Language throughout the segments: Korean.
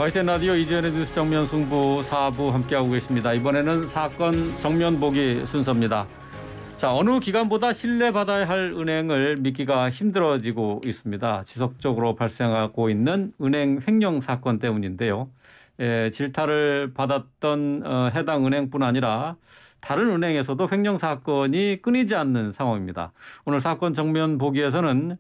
YTN 라디오 이재현의 뉴스 정면 승부 4부 함께하고 계십니다. 이번에는 사건 정면 보기 순서입니다. 자, 어느 기관보다 신뢰받아야 할 은행을 믿기가 힘들어지고 있습니다. 지속적으로 발생하고 있는 은행 횡령 사건 때문인데요. 질타를 받았던 해당 은행뿐 아니라 다른 은행에서도 횡령 사건이 끊이지 않는 상황입니다. 오늘 사건 정면 보기에서는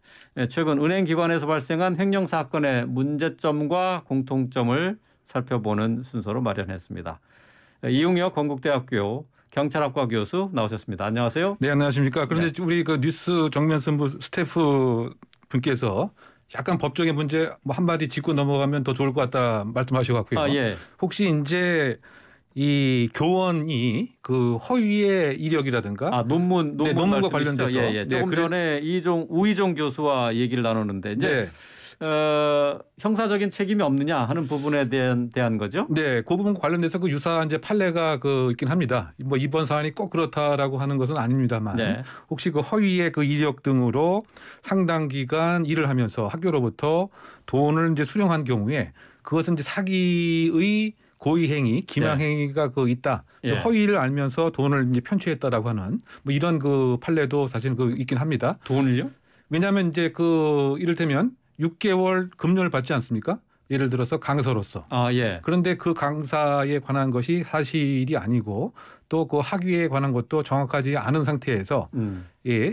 최근 은행 기관에서 발생한 횡령 사건의 문제점과 공통점을 살펴보는 순서로 마련했습니다. 이용혁 건국대학교 경찰학과 교수 나오셨습니다. 안녕하세요. 네, 안녕하십니까. 그런데 네. 우리 그 뉴스 정면 승부 스태프 분께서 약간 법적인 문제 뭐 한마디 짚고 넘어가면 더 좋을 것 같다 말씀하셔갖고요. 예. 혹시 이제 이 교원이 그 허위의 이력이라든가 논문과 관련돼서 조금 전에 우희종 교수와 얘기를 나누는데 이제 형사적인 책임이 없느냐 하는 부분에 대한 거죠. 네, 그 부분과 관련돼서 그 유사한 이제 판례가 있긴 합니다. 뭐 이번 사안이 꼭 그렇다라고 하는 것은 아닙니다만 혹시 그 허위의 그 이력 등으로 상당 기간 일을 하면서 학교로부터 돈을 이제 수령한 경우에 그것은 이제 사기의 고의행위, 기망행위가 있다. 허위를 알면서 돈을 이제 편취했다라고 하는 뭐 이런 그 판례도 사실 있긴 합니다. 돈을요? 왜냐하면 이제 이를테면 6개월 급료를 받지 않습니까? 예를 들어서 강사로서. 그런데 그 강사에 관한 것이 사실이 아니고 또 그 학위에 관한 것도 정확하지 않은 상태에서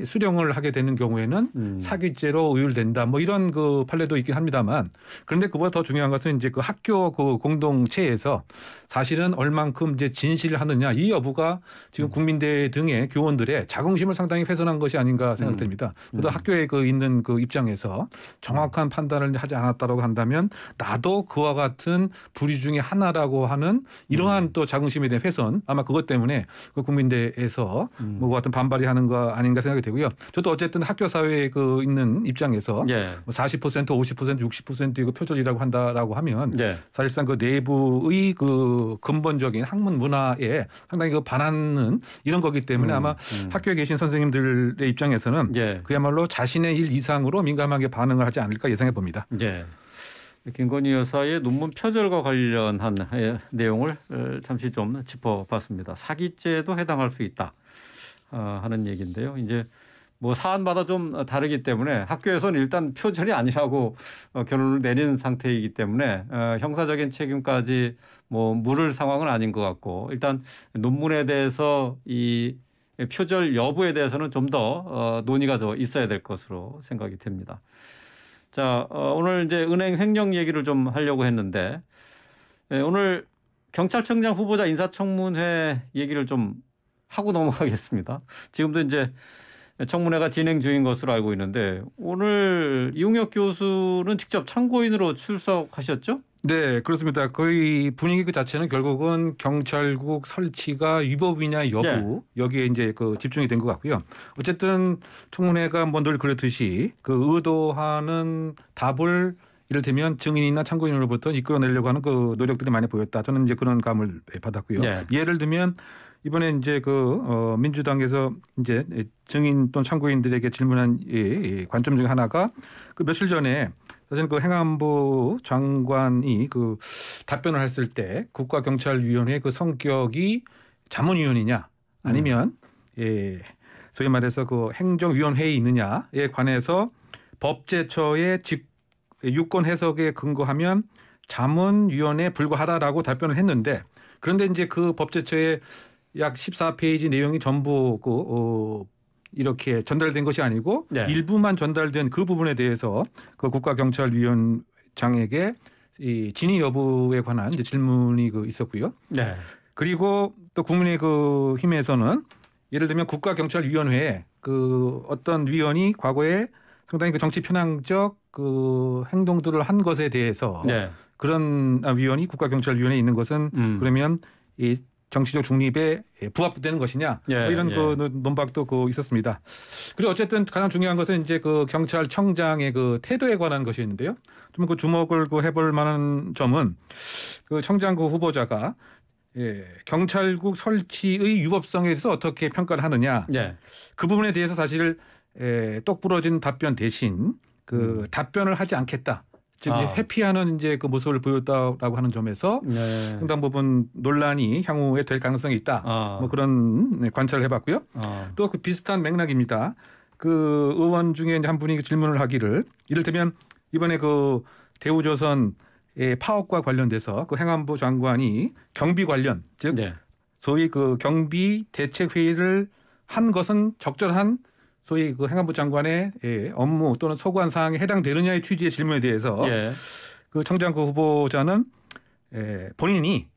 수령을 하게 되는 경우에는 사기죄로 의율된다. 뭐 이런 그 판례도 있긴 합니다만 그런데 그보다 더 중요한 것은 이제 그 학교 그 공동체에서 사실은 얼만큼 이제 진실을 하느냐 이 여부가 지금 국민대 등의 교원들의 자긍심을 상당히 훼손한 것이 아닌가 생각됩니다. 또 학교에 있는 그 입장에서 정확한 판단을 하지 않았다고 한다면 나도 그와 같은 불의 중에 하나라고 하는 이러한 또 자긍심에 대한 훼손 아마 그것 때문에 그 국민대에서 뭐 같은 반발이 하는 거 아닌가 생각이 되고요. 저도 어쨌든 학교 사회에 있는 입장에서 40%, 50%, 60%의 그 표절이라고 한다라고 하면 사실상 그 내부의 그 근본적인 학문 문화에 상당히 반하는 이런 거기 때문에 아마 학교에 계신 선생님들의 입장에서는 그야말로 자신의 일 이상으로 민감하게 반응을 하지 않을까 예상해 봅니다. 김건희 여사의 논문 표절과 관련한 내용을 잠시 좀 짚어봤습니다. 사기죄도 해당할 수 있다 하는 얘기인데요. 이제 뭐 사안마다 좀 다르기 때문에 학교에서는 일단 표절이 아니라고 결론을 내린 상태이기 때문에 형사적인 책임까지 뭐 물을 상황은 아닌 것 같고 일단 논문에 대해서 이 표절 여부에 대해서는 좀 더 논의가 더 있어야 될 것으로 생각이 됩니다. 자, 오늘 이제 은행 횡령 얘기를 좀 하려고 했는데 오늘 경찰청장 후보자 인사청문회 얘기를 좀 하고 넘어가겠습니다. 지금도 이제 청문회가 진행 중인 것으로 알고 있는데 오늘 이용혁 교수는 직접 참고인으로 출석하셨죠? 네, 그렇습니다. 거의 분위기 그 자체는 결국은 경찰국 설치가 위법이냐 여부 여기에 이제 집중이 된 것 같고요. 어쨌든 청문회가 뭐 늘 그렇듯이 의도하는 답을 이를테면 증인이나 참고인으로부터 이끌어내려고 하는 그 노력들이 많이 보였다. 저는 이제 그런 감을 받았고요. 예를 들면 이번에 이제 민주당에서 이제 증인 또는 참고인들에게 질문한 관점 중에 하나가 며칠 전에 사실 행안부 장관이 답변을 했을 때 국가경찰위원회 성격이 자문위원이냐 아니면 소위 말해서 행정위원회에 있느냐에 관해서 법제처의 유권 해석에 근거하면 자문위원회에 불과하다라고 답변을 했는데 그런데 이제 그 법제처의 약 14페이지 내용이 전부 이렇게 전달된 것이 아니고 일부만 전달된 그 부분에 대해서 국가경찰위원장에게 이 진위 여부에 관한 이제 질문이 있었고요. 그리고 또 국민의힘에서는 예를 들면 국가경찰위원회에 어떤 위원이 과거에 상당히 정치 편향적 행동들을 한 것에 대해서 그런 위원이 국가경찰위원회에 있는 것은 그러면 이 정치적 중립에 부합되는 것이냐 이런 논박도 있었습니다. 그리고 어쨌든 가장 중요한 것은 이제 경찰청장의 태도에 관한 것이었는데요. 좀 주목을 해볼 만한 점은 청장 후보자가 경찰국 설치의 유법성에 대해서 어떻게 평가를 하느냐 그 부분에 대해서 사실 똑부러진 답변 대신 답변을 하지 않겠다. 즉 이제 회피하는 이제 그 모습을 보였다라고 하는 점에서 상당 부분 논란이 향후에 될 가능성이 있다. 뭐 그런 관찰을 해봤고요. 또 그 비슷한 맥락입니다. 그 의원 중에 이제 한 분이 질문을 하기를 이를테면 이번에 그 대우조선의 파업과 관련돼서 그 행안부 장관이 경비 관련 즉 소위 그 경비 대책 회의를 한 것은 적절한 소위 그 행안부 장관의 업무 또는 소관 사항에 해당되느냐의 취지의 질문에 대해서 그 청장 그 후보자는 본인이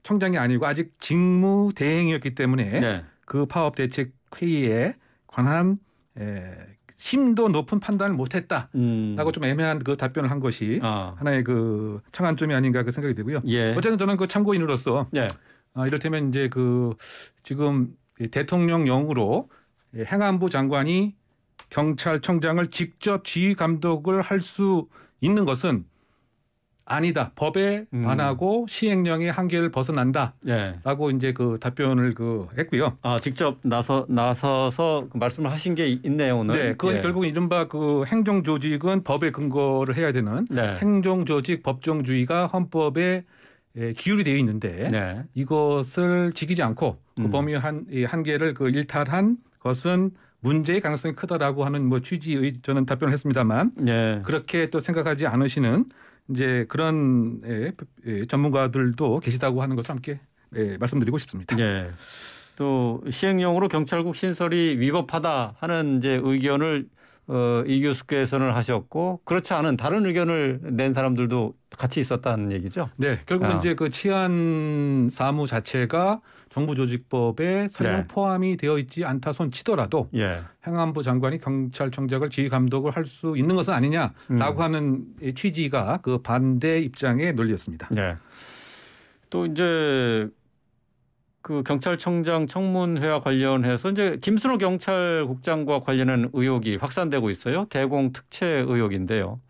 청장이 아니고 아직 직무 대행이었기 때문에 그 파업 대책 회의에 관한 심도 높은 판단을 못했다라고 좀 애매한 그 답변을 한 것이 하나의 그 청한점이 아닌가 그 생각이 되고요. 어쨌든 저는 그 참고인으로서 이를테면 이제 그 지금 대통령령으로 행안부 장관이 경찰청장을 직접 지휘 감독을 할 수 있는 것은 아니다. 법에 반하고 시행령의 한계를 벗어난다라고 이제 그 답변을 그 했고요. 직접 나서서 그 말씀을 하신 게 있네요, 오늘. 네, 그것이 결국 이른바 그 행정조직은 법에 근거를 해야 되는 행정조직 법정주의가 헌법에 기울이 되어 있는데 이것을 지키지 않고 그 범위 한계를 그 일탈한 것은 문제의 가능성이 크다라고 하는 뭐 취지의 저는 답변을 했습니다만 그렇게 또 생각하지 않으시는 이제 그런 전문가들도 계시다고 하는 것을 함께 말씀드리고 싶습니다. 또 시행령으로 경찰국 신설이 위법하다 하는 이제 의견을 이 교수께서는 하셨고 그렇지 않은 다른 의견을 낸 사람들도 같이 있었다는 얘기죠. 네, 결국은 이제 그 치안 사무 자체가 정부조직법에 설령 포함이 되어 있지 않다 손 치더라도 행안부 장관이 경찰청장을 지휘 감독을 할 수 있는 것은 아니냐라고 하는 취지가 그 반대 입장의 논리였습니다. 또 이제 그 경찰청장 청문회와 관련해서 이제 김순호 경찰국장과 관련한 의혹이 확산되고 있어요. 대공 특채 의혹인데요.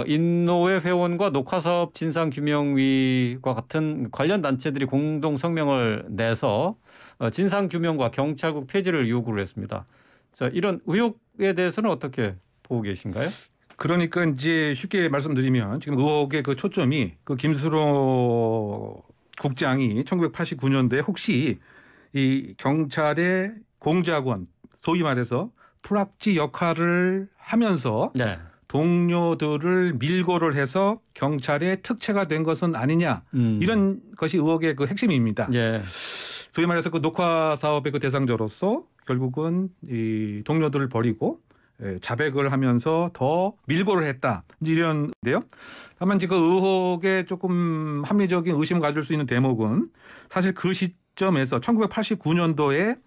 인노회 회원과 녹화사업 진상규명위와 같은 관련 단체들이 공동 성명을 내서 진상규명과 경찰국 폐지를 요구를 했습니다. 자, 이런 의혹에 대해서는 어떻게 보고 계신가요? 그러니까 이제 쉽게 말씀드리면 지금 의혹의 그 초점이 그 김순호 국장이 1989년도에 혹시 이 경찰의 공작원 소위 말해서 프락지 역할을 하면서 동료들을 밀고를 해서 경찰의 특채가 된 것은 아니냐 이런 것이 의혹의 그 핵심입니다. 소위 말해서 그 녹화 사업의 그 대상자로서 결국은 이 동료들을 버리고 자백을 하면서 더 밀고를 했다. 이런데요. 다만 이제 그 의혹에 조금 합리적인 의심을 가질 수 있는 대목은 사실 그 시점에서 1989년도에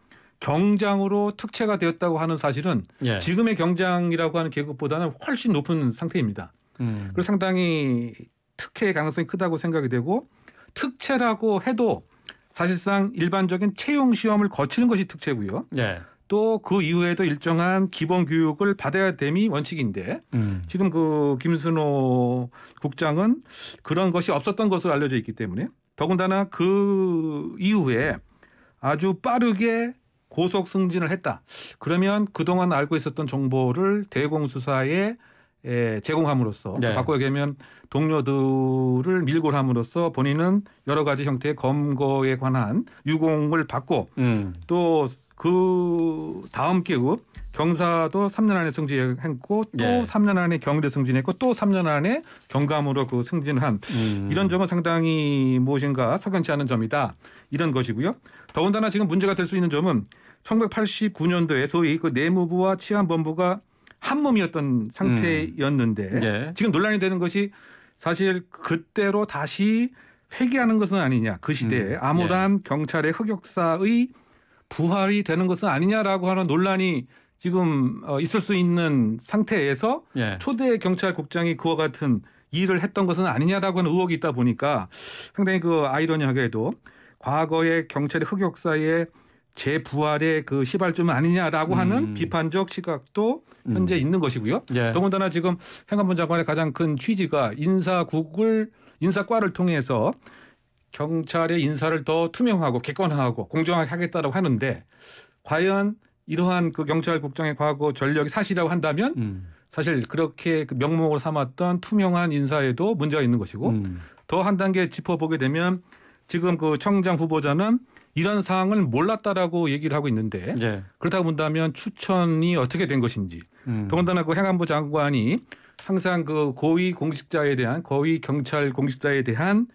경장으로 특채가 되었다고 하는 사실은 지금의 경장이라고 하는 계급보다는 훨씬 높은 상태입니다. 그래서 상당히 특혜의 가능성이 크다고 생각이 되고 특채라고 해도 사실상 일반적인 채용 시험을 거치는 것이 특채고요. 또 그 이후에도 일정한 기본 교육을 받아야 됨이 원칙인데 지금 그 김순호 국장은 그런 것이 없었던 것으로 알려져 있기 때문에 더군다나 그 이후에 아주 빠르게 고속 승진을 했다. 그러면 그동안 알고 있었던 정보를 대공수사에 제공함으로써 바꿔 얘기하면 동료들을 밀고 함으로써 본인은 여러 가지 형태의 검거에 관한 유공을 받고 또 그 다음 계급 경사도 3년 안에 승진했고 또 3년 안에 경대 승진했고 또 3년 안에 경감으로 그 승진한 이런 점은 상당히 무엇인가 석연치 않은 점이다. 이런 것이고요. 더군다나 지금 문제가 될 수 있는 점은 1989년도에 소위 그 내무부와 치안본부가 한 몸이었던 상태였는데 지금 논란이 되는 것이 사실 그때로 다시 회귀하는 것은 아니냐. 그 시대에 암울한 경찰의 흑역사의 부활이 되는 것은 아니냐라고 하는 논란이 지금 있을 수 있는 상태에서 초대 경찰국장이 그와 같은 일을 했던 것은 아니냐라고 하는 의혹이 있다 보니까 상당히 그 아이러니하게도 과거의 경찰의 흑역사의 재부활의 그 시발점은 아니냐라고 하는 비판적 시각도 현재 있는 것이고요. 더군다나 지금 행안부 장관의 가장 큰 취지가 인사과를 통해서 경찰의 인사를 더 투명하고 객관화하고 공정하게 하겠다라고 하는데 과연 이러한 그 경찰국장의 과거 전력이 사실이라고 한다면 사실 그렇게 그 명목으로 삼았던 투명한 인사에도 문제가 있는 것이고 더 한 단계 짚어보게 되면 지금 그 청장 후보자는 이런 사항을 몰랐다라고 얘기를 하고 있는데 예. 그렇다 본다면 추천이 어떻게 된 것인지 더군다나 그 행안부 장관이 항상 그 고위 공직자에 대한 고위 경찰 공직자에 대한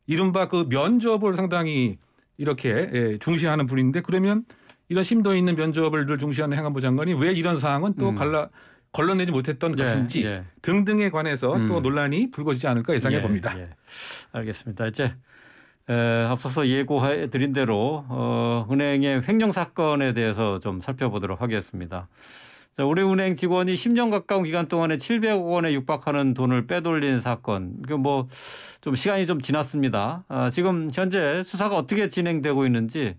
이른바 그 면접을 상당히 이렇게 중시하는 분인데 그러면 이런 심도 있는 면접을 늘 중시하는 행안부 장관이 왜 이런 사항은 또 걸러내지 못했던 것인지 등등에 관해서 또 논란이 불거지지 않을까 예상해 봅니다. 알겠습니다. 이제 앞서서 예고해 드린 대로 은행의 횡령 사건에 대해서 좀 살펴보도록 하겠습니다. 자, 우리은행 직원이 10년 가까운 기간 동안에 700억 원에 육박하는 돈을 빼돌린 사건. 그 뭐 좀 시간이 좀 지났습니다. 지금 현재 수사가 어떻게 진행되고 있는지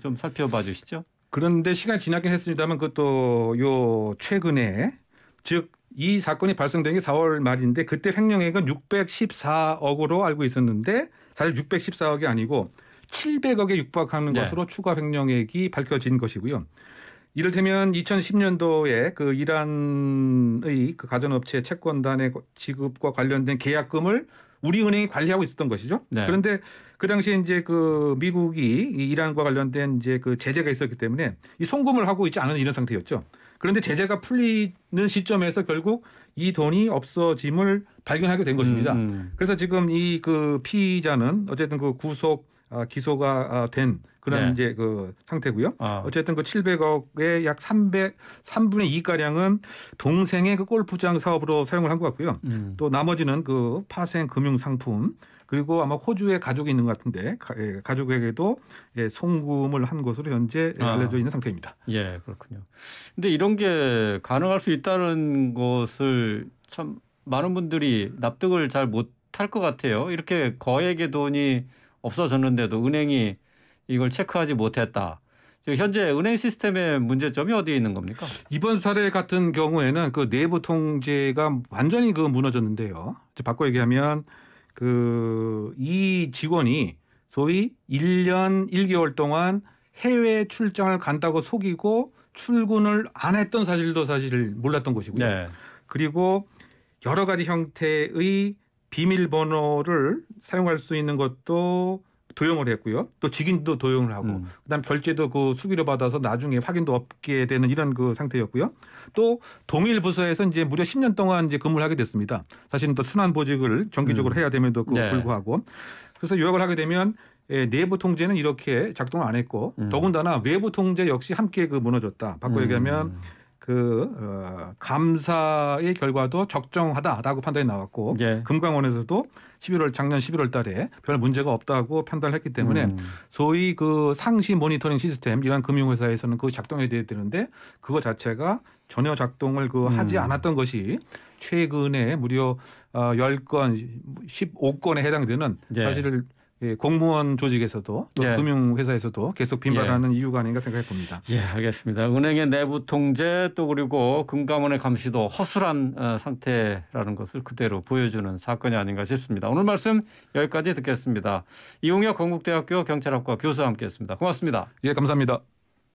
좀 살펴봐 주시죠. 그런데 시간이 지나긴 했습니다만 그것도 요 최근에 즉 이 사건이 발생된 게 4월 말인데 그때 횡령액은 614억으로 알고 있었는데 사실 614억이 아니고 700억에 육박하는 것으로 추가 횡령액이 밝혀진 것이고요. 이를테면 2010년도에 그 이란의 그 가전업체 채권단의 지급과 관련된 계약금을 우리은행이 관리하고 있었던 것이죠. 그런데 그 당시에 이제 그 미국이 이 이란과 관련된 이제 그 제재가 있었기 때문에 이 송금을 하고 있지 않은 이런 상태였죠. 그런데 제재가 풀리는 시점에서 결국 이 돈이 없어짐을 발견하게 된 것입니다. 그래서 지금 이 그 피의자는 어쨌든 그 기소가 된 그런 이제 그 상태고요. 어쨌든 그 700억의 약 3분의 2 가량은 동생의 그 골프장 사업으로 사용을 한 것 같고요. 또 나머지는 그 파생 금융 상품 그리고 아마 호주에 가족이 있는 것 같은데 가족에게도 송금을 한 것으로 현재 알려져 있는 상태입니다. 예, 그렇군요. 근데 이런 게 가능할 수 있다는 것을 참 많은 분들이 납득을 잘 못할 것 같아요. 이렇게 거액의 돈이 없어졌는데도 은행이 이걸 체크하지 못했다. 지금 현재 은행 시스템의 문제점이 어디에 있는 겁니까? 이번 사례 같은 경우에는 그 내부 통제가 완전히 그 무너졌는데요. 바꿔 얘기하면 이 직원이 소위 1년 1개월 동안 해외 출장을 간다고 속이고 출근을 안 했던 사실도 사실 몰랐던 것이고요. 그리고 여러 가지 형태의 비밀번호를 사용할 수 있는 것도 도용을 했고요. 또 직인도 도용을 하고 그다음 결제도 그 수기로 받아서 나중에 확인도 없게 되는 이런 그 상태였고요. 또 동일 부서에서 이제 무려 10년 동안 이제 근무를 하게 됐습니다. 사실은 또 순환 보직을 정기적으로 해야 됨에도 불구하고 그래서 요약을 하게 되면 내부 통제는 이렇게 작동을 안 했고 더군다나 외부 통제 역시 함께 그 무너졌다. 바꿔 얘기하면 감사의 결과도 적정하다라고 판단이 나왔고 금감원에서도 작년 11월 달에 별 문제가 없다고 판단을 했기 때문에 소위 그 상시 모니터링 시스템 이런 금융회사에서는 그거 작동해야 되는데 그거 자체가 전혀 작동을 하지 않았던 것이 최근에 무려 10건, 15건에 해당되는 사실을 공무원 조직에서도 또 금융회사에서도 계속 빈발하는 이유가 아닌가 생각해 봅니다. 알겠습니다. 은행의 내부 통제 또 그리고 금감원의 감시도 허술한 상태라는 것을 그대로 보여주는 사건이 아닌가 싶습니다. 오늘 말씀 여기까지 듣겠습니다. 이용혁 건국대학교 경찰학과 교수와 함께했습니다. 고맙습니다. 감사합니다.